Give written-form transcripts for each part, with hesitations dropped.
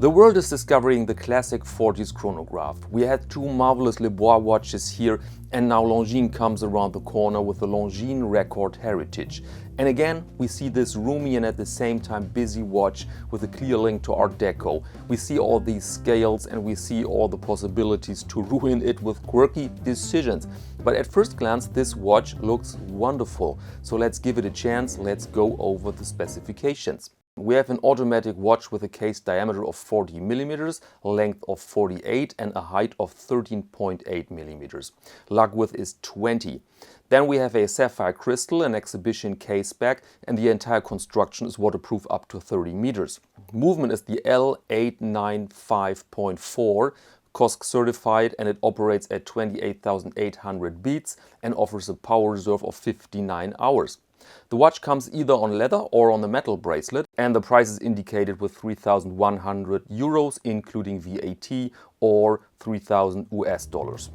The world is discovering the classic 40s chronograph. We had two marvelous Le Bois watches here, and now Longines comes around the corner with the Longine record heritage. And again, we see this roomy and at the same time busy watch with a clear link to Art Deco. We see all these scales and we see all the possibilities to ruin it with quirky decisions. But at first glance, this watch looks wonderful. So let's give it a chance. Let's go over the specifications. We have an automatic watch with a case diameter of 40 mm, length of 48 and a height of 13.8 mm. Lug width is 20. Then we have a sapphire crystal, an exhibition case back, and the entire construction is waterproof up to 30 meters. Movement is the L895.4, COSC certified, and it operates at 28,800 beats and offers a power reserve of 59 hours. The watch comes either on leather or on a metal bracelet, and the price is indicated with 3,100 euros including VAT or 3,000 US dollars.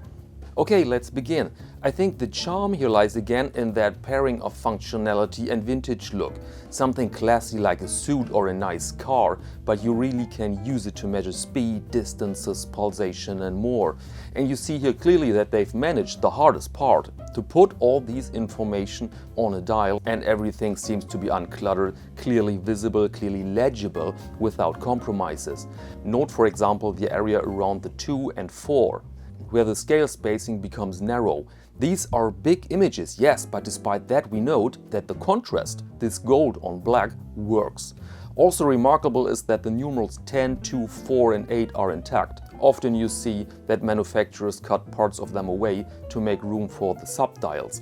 Okay, let's begin. I think the charm here lies again in that pairing of functionality and vintage look. Something classy like a suit or a nice car, but you really can use it to measure speed, distances, pulsation and more. And you see here clearly that they've managed the hardest part, to put all these information on a dial, and everything seems to be uncluttered, clearly visible, clearly legible, without compromises. Note for example the area around the 2 and 4. Where the scale spacing becomes narrow. These are big images, yes, but despite that we note that the contrast, this gold on black, works. Also remarkable is that the numerals 10, 2, 4 and 8 are intact. Often you see that manufacturers cut parts of them away to make room for the subdials.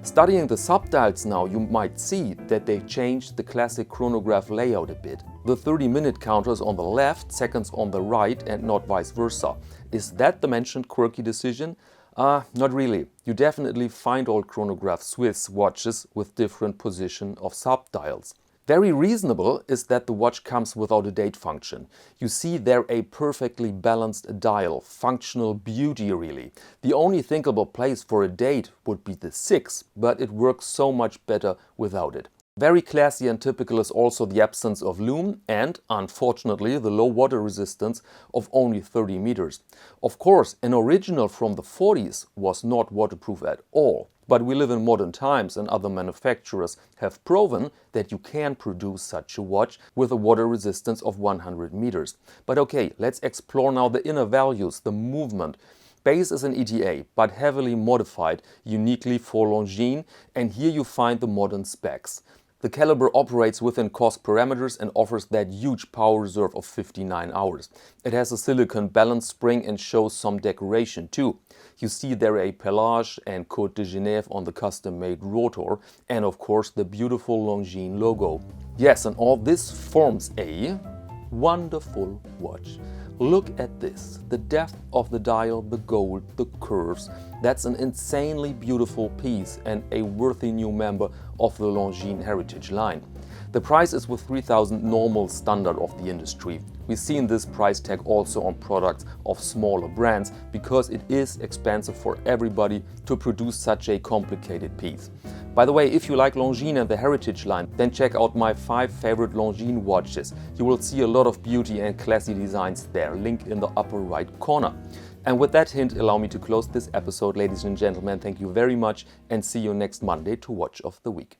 Studying the subdials now, you might see that they changed the classic chronograph layout a bit. The 30-minute counter is on the left, seconds on the right and not vice versa. Is that the mentioned quirky decision? Not really. You definitely find old Chronograph Suisse watches with different position of subdials. Very reasonable is that the watch comes without a date function. You see there a perfectly balanced dial, functional beauty really. The only thinkable place for a date would be the 6, but it works so much better without it. Very classy and typical is also the absence of lume and, unfortunately, the low water resistance of only 30 meters. Of course, an original from the 40s was not waterproof at all. But we live in modern times and other manufacturers have proven that you can produce such a watch with a water resistance of 100 meters. But okay, let's explore now the inner values, the movement. Base is an ETA, but heavily modified, uniquely for Longines, and here you find the modern specs. The caliber operates within COSC parameters and offers that huge power reserve of 59 hours. It has a silicone balance spring and shows some decoration too. You see there a pelage and Côte de Genève on the custom-made rotor, and of course the beautiful Longines logo. Yes, and all this forms a wonderful watch. Look at this, the depth of the dial, the gold, the curves. That's an insanely beautiful piece and a worthy new member of the Longines heritage line. The price is with 3,000 normal standard of the industry. We've seen this price tag also on products of smaller brands because it is expensive for everybody to produce such a complicated piece. By the way, if you like Longines and the heritage line, then check out my 5 favorite Longines watches. You will see a lot of beauty and classy designs there, link in the upper right corner. And with that hint, allow me to close this episode, ladies and gentlemen. Thank you very much and see you next Monday to Watch of the Week.